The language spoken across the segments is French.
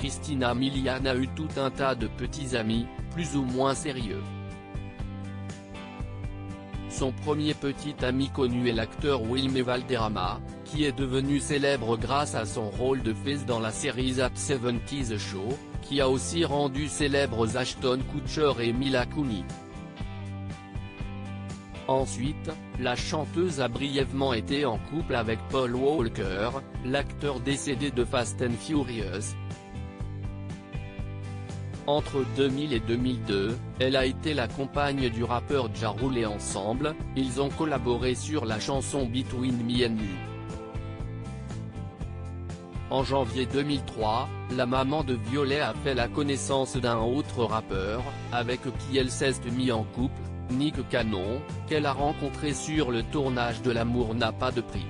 Christina Milian a eu tout un tas de petits amis, plus ou moins sérieux. Son premier petit ami connu est l'acteur Wilmer Valderrama, qui est devenu célèbre grâce à son rôle de Fez dans la série That 70's Show, qui a aussi rendu célèbres Ashton Kutcher et Mila Kunis. Ensuite, la chanteuse a brièvement été en couple avec Paul Walker, l'acteur décédé de Fast and Furious. Entre 2000 et 2002, elle a été la compagne du rappeur Ja Rule et ensemble, ils ont collaboré sur la chanson Between Me and You. En janvier 2003, la maman de Violet a fait la connaissance d'un autre rappeur, avec qui elle s'est mise en couple, Nick Cannon, qu'elle a rencontré sur le tournage de L'amour n'a pas de prix.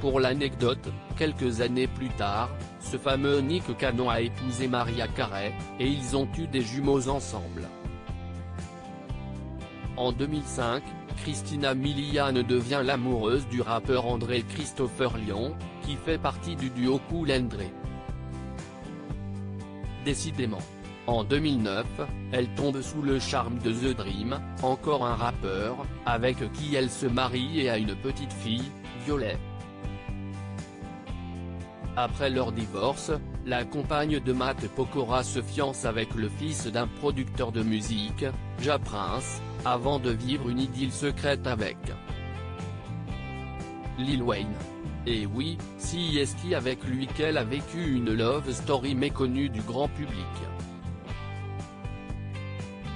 Pour l'anecdote, quelques années plus tard, ce fameux Nick Cannon a épousé Mariah Carey, et ils ont eu des jumeaux ensemble. En 2005, Christina Milian devient l'amoureuse du rappeur André Christopher Lyon, qui fait partie du duo Cool and Dre. Décidément. En 2009, elle tombe sous le charme de The Dream, encore un rappeur, avec qui elle se marie et a une petite fille, Violet. Après leur divorce, la compagne de Matt Pokora se fiance avec le fils d'un producteur de musique, Ja Prince, avant de vivre une idylle secrète avec Lil Wayne. Et oui, c'est avec lui qu'elle a vécu une love story méconnue du grand public.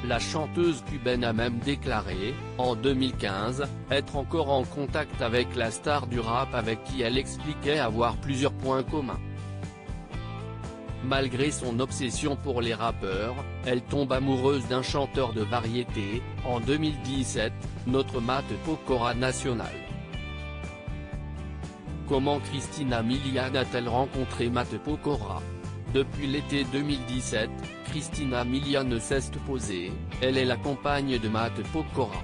La chanteuse cubaine a même déclaré, en 2015, être encore en contact avec la star du rap avec qui elle expliquait avoir plusieurs points communs. Malgré son obsession pour les rappeurs, elle tombe amoureuse d'un chanteur de variété, en 2017, notre Matt Pokora national. Comment Christina Milian a-t-elle rencontré Matt Pokora? Depuis l'été 2017, Christina Milian ne cesse de poser, elle est la compagne de Matt Pokora.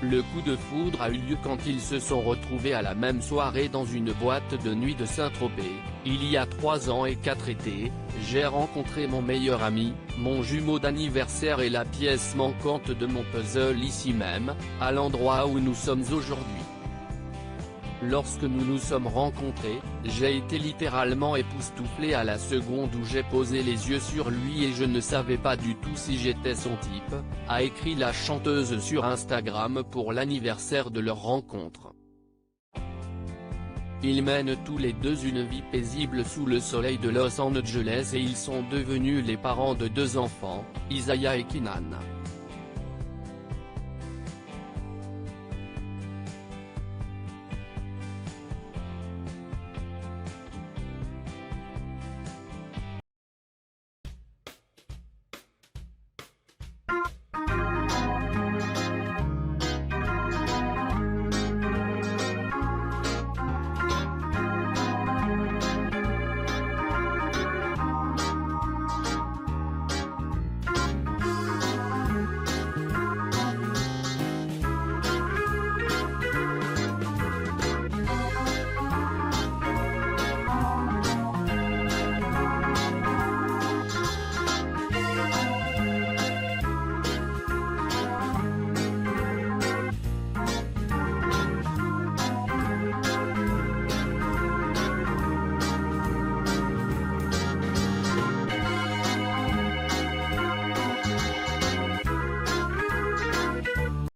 Le coup de foudre a eu lieu quand ils se sont retrouvés à la même soirée dans une boîte de nuit de Saint-Tropez, il y a 3 ans et 4 étés. J'ai rencontré mon meilleur ami, mon jumeau d'anniversaire et la pièce manquante de mon puzzle ici même, à l'endroit où nous sommes aujourd'hui. Lorsque nous nous sommes rencontrés, j'ai été littéralement époustouflé à la seconde où j'ai posé les yeux sur lui et je ne savais pas du tout si j'étais son type, a écrit la chanteuse sur Instagram pour l'anniversaire de leur rencontre. Ils mènent tous les deux une vie paisible sous le soleil de Los Angeles et ils sont devenus les parents de 2 enfants, Isaiah et Keenan.